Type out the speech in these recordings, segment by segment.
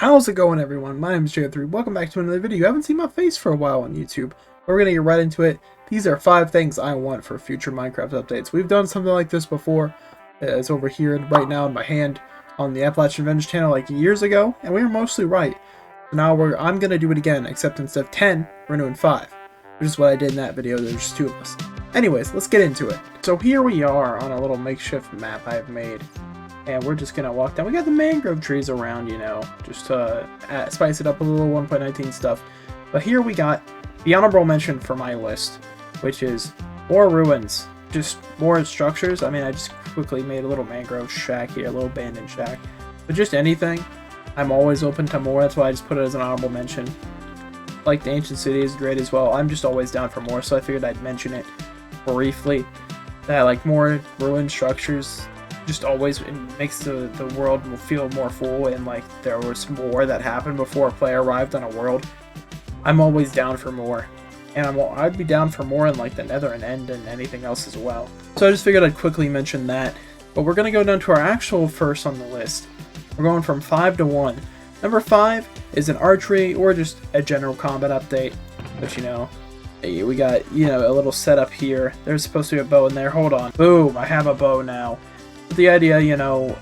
How's it going, everyone? My name is J3. Welcome back to another video. You haven't seen my face for a while on YouTube. We're going to get right into it. These are 5 things I want for future Minecraft updates. We've done something like this before. It's over here right now in my hand on the Appalachian Revenge channel like years ago, and we were mostly right. So now I'm going to do it again, except instead of 10, we're doing 5. Which is what I did in that video. There's just 2 of us. Anyways, let's get into it. So here we are on a little makeshift map I've made. And we're just gonna walk down. We got the mangrove trees around, you know, just to spice it up a little 1.19 stuff. But here we got the honorable mention for my list, which is more ruins, just more structures. I mean, I just quickly made a little mangrove shack here, a little abandoned shack. But just anything, I'm always open to more. That's why I just put it as an honorable mention. Like the ancient city is great as well. I'm just always down for more, so I figured I'd mention it briefly. That like more ruined structures. Just always it makes the world feel more full, and like there was more that happened before a player arrived on a world. I'm always down for more, and I'd be down for more in like the Nether and End and anything else as well. So I just figured I'd quickly mention that. But we're gonna go down to our actual first on the list. We're going from 5 to 1. Number 5 is an archery or just a general combat update, but you know. We got, you know, a little setup here. There's supposed to be a bow in there. Hold on. Boom! I have a bow now. The idea, you know,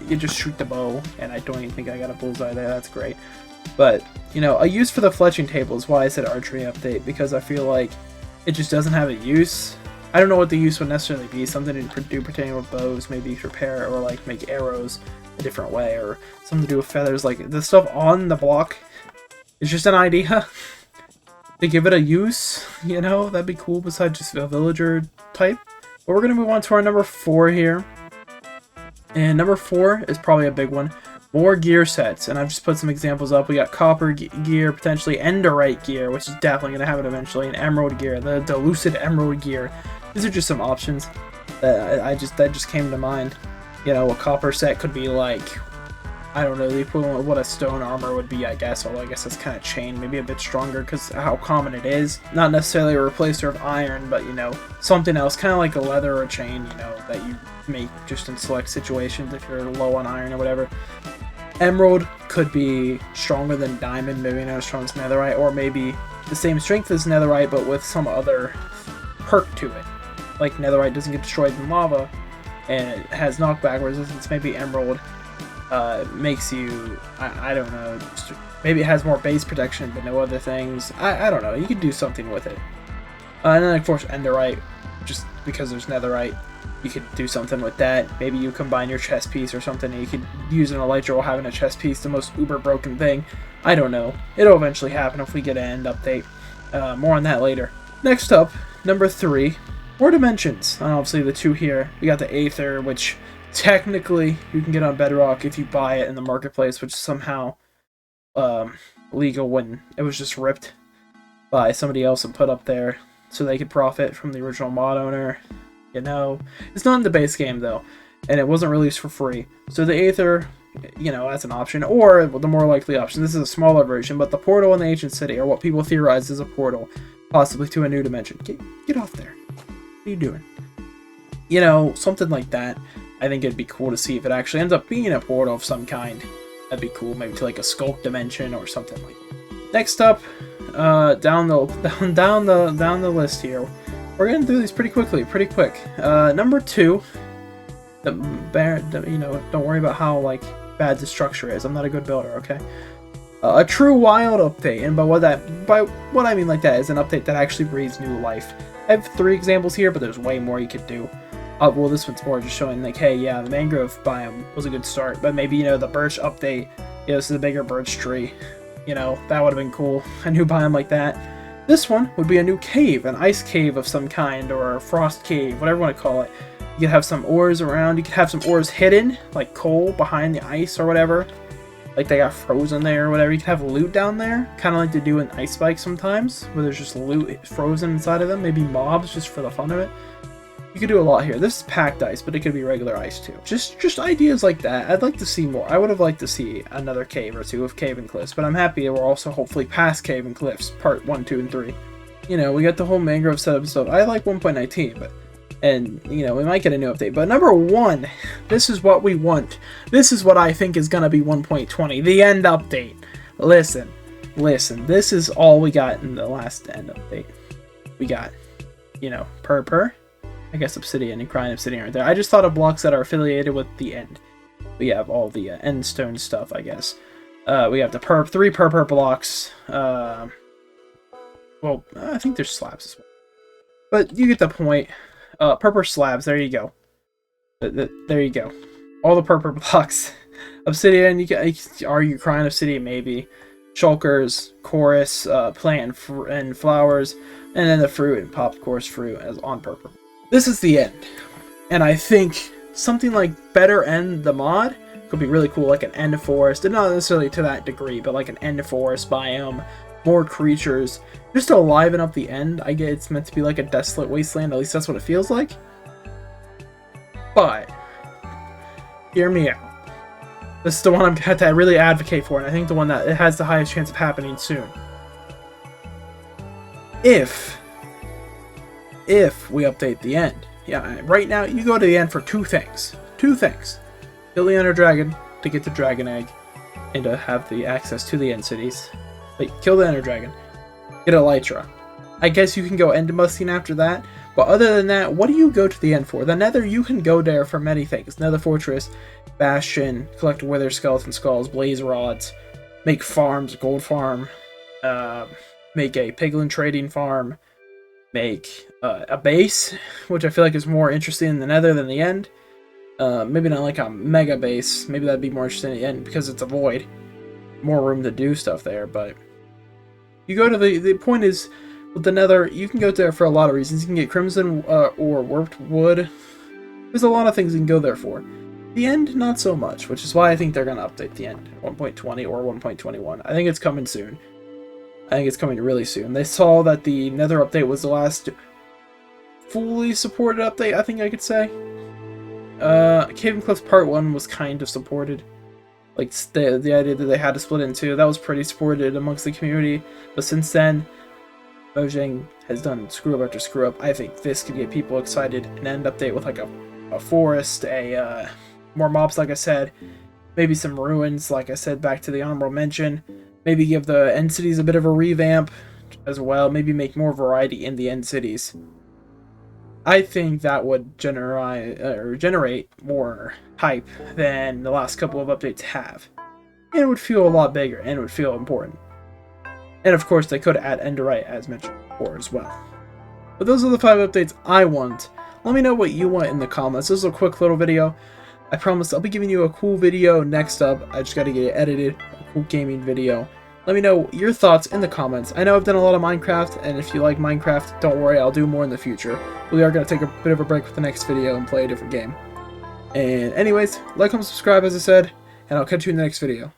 you just shoot the bow, and I don't even think I got a bullseye there. That's great. But, you know, a use for the fletching table is why I said archery update, because I feel like it just doesn't have a use. I don't know what the use would necessarily be. Something to do pertaining with bows, maybe repair or like make arrows a different way, or something to do with feathers. Like the stuff on the block is just an idea to give it a use. You know, that'd be cool. Besides just a villager type. But we're gonna move on to our number 4 here. And number 4 is probably a big one. More gear sets. And I've just put some examples up. We got copper gear, potentially enderite gear, which is definitely going to have it eventually, and emerald gear, the lucid emerald gear. These are just some options that just came to mind. You know, a copper set could be like, I don't know, the equivalent of what a stone armor would be, I guess. Although I guess that's kind of chain, maybe a bit stronger because how common it is. Not necessarily a replacer of iron, but, you know, something else, kind of like a leather or chain, you know, that you make just in select situations if you're low on iron or whatever. Emerald could be stronger than diamond, maybe not as strong as netherite, or maybe the same strength as netherite but with some other perk to it. Like netherite doesn't get destroyed in lava and it has knockback resistance. Maybe emerald makes you, I don't know, maybe it has more base protection but no other things. I don't know, you could do something with it. And then of course enderite, just because there's netherite, you could do something with that. Maybe you combine your chest piece or something, and you could use an elytra while having a chest piece, the most uber broken thing. I don't know. It'll eventually happen if we get an end update. More on that later. Next up, number 3, more dimensions. And obviously the 2 here. We got the Aether, which technically you can get on Bedrock if you buy it in the marketplace, which is somehow legal when it was just ripped by somebody else and put up there so they could profit from the original mod owner. You know, it's not in the base game though, and it wasn't released for free. So the Aether, you know, that's an option, or the more likely option. This is a smaller version, but the portal in the ancient city, or what people theorize is a portal, possibly to a new dimension. Get off there! What are you doing? You know, something like that. I think it'd be cool to see if it actually ends up being a portal of some kind. That'd be cool, maybe to like a sculpt dimension or something like that. Next up, down the list here. We're gonna do these pretty quick. Number 2, you know, don't worry about how like bad the structure is. I'm not a good builder, okay? A true wild update, and by what I mean like that is an update that actually breathes new life. I have 3 examples here, but there's way more you could do. Well, this one's more just showing like, hey, yeah, the mangrove biome was a good start, but maybe, you know, the birch update, you know, this is a bigger birch tree. You know, that would have been cool. A new biome like that. This one would be a new cave, an ice cave of some kind, or a frost cave, whatever you want to call it. You could have some ores around, you could have some ores hidden, like coal behind the ice or whatever. Like they got frozen there or whatever. You could have loot down there, kind of like they do in Ice Spike sometimes, where there's just loot frozen inside of them, maybe mobs just for the fun of it. You could do a lot here. This is packed ice, but it could be regular ice too. Just ideas like that. I'd like to see more. I would have liked to see another cave or 2 of Cave and Cliffs, but I'm happy we're also hopefully past Cave and Cliffs, part 1, 2, and 3. You know, we got the whole mangrove setup stuff. I like 1.19, but And, you know, we might get a new update. But number one, this is what we want. This is what I think is going to be 1.20. The end update. Listen. This is all we got in the last end update. We got, you know, Purr. I guess Obsidian and Crying Obsidian right there. I just thought of blocks that are affiliated with the end. We have all the end stone stuff, I guess. We have the 3 Purr blocks. Well, I think there's slabs as well. But you get the point. Purple slabs, there you go. There you go. All the purple blocks. Obsidian, are you Crying Obsidian? Maybe. Shulkers, Chorus, plant and flowers, and then the fruit and popped course fruit as on purple. This is the end. And I think something like Better End the mod could be really cool, like an end forest, and not necessarily to that degree, but like an end forest biome, more creatures, just to liven up the end. I get it's meant to be like a desolate wasteland, at least that's what it feels like. But hear me out. This is the one I'm going to really advocate for, and I think the one that it has the highest chance of happening soon. If we update the end. Yeah, right now you go to the end for 2 things. 2 things. Kill the Ender Dragon to get the Dragon Egg and to have the access to the end cities. Wait, kill the Ender Dragon. Get Elytra. I guess you can go End Musking after that, but other than that, what do you go to the end for? The Nether, you can go there for many things. Nether Fortress, Bastion, collect Wither Skeleton Skulls, Blaze Rods, make farms, Gold Farm, make a Piglin Trading Farm, make a base, which I feel like is more interesting in the Nether than the end. Maybe not like a mega base. Maybe that'd be more interesting in the end because it's a void. More room to do stuff there, but you go to the point is with the Nether, you can go there for a lot of reasons. You can get Crimson or Warped Wood. There's a lot of things you can go there for. The end, not so much, which is why I think they're going to update the end 1.20 or 1.21. I think it's coming soon. I think it's coming really soon. They saw that the Nether update was the last fully supported update, I think I could say. Cave and Cliffs Part 1 was kind of supported. Like, the idea that they had to split in 2, that was pretty supported amongst the community. But since then, Mojang has done screw up after screw up. I think this could get people excited. An end update with like a forest, more mobs, like I said. Maybe some ruins, like I said, back to the honorable mention. Maybe give the end cities a bit of a revamp as well. Maybe make more variety in the end cities. I think that would generate more hype than the last couple of updates have. And it would feel a lot bigger, and it would feel important. And of course, they could add Enderite, as mentioned before, as well. But those are the 5 updates I want. Let me know what you want in the comments. This is a quick little video. I promise I'll be giving you a cool video next up. I just got to get it edited. A cool gaming video. Let me know your thoughts in the comments. I know I've done a lot of Minecraft, and if you like Minecraft, don't worry, I'll do more in the future. We are going to take a bit of a break with the next video and play a different game. And anyways, like, comment, subscribe, as I said, and I'll catch you in the next video.